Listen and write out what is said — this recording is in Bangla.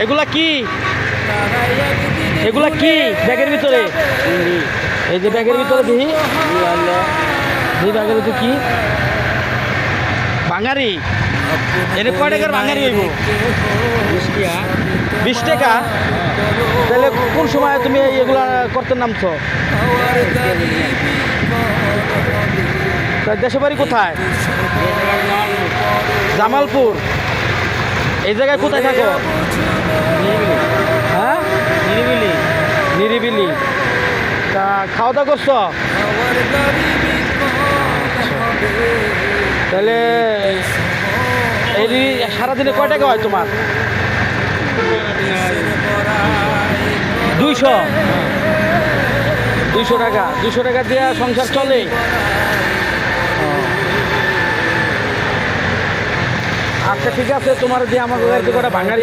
এগুলা কি? এগুলা কি ব্যাগের ভিতরে? এই যে ব্যাগের ভিতরে দেখি, এই ব্যাগের ভিতরে কি? ভাঙারি। এনে কয় টাকার ভাঙারি হইব? 20 টাকা। তাহলে কোন সময় তুমি এগুলা করতে নামছো? দেশের বাড়ি কোথায়? জামালপুর। এই জায়গায় কোথায় থাকো? হ্যাঁ, নিরিবিলি। নিরিবিলি। তা খাওয়া দাওয়া করছো? তাহলে এই সারাদিনে কয় টাকা হয় তোমার? 200 টাকা। 200 টাকা দিয়ে সংসার চলে? আচ্ছা ঠিক আছে, তোমার দিয়ে আমাকে কটা ভাঙারি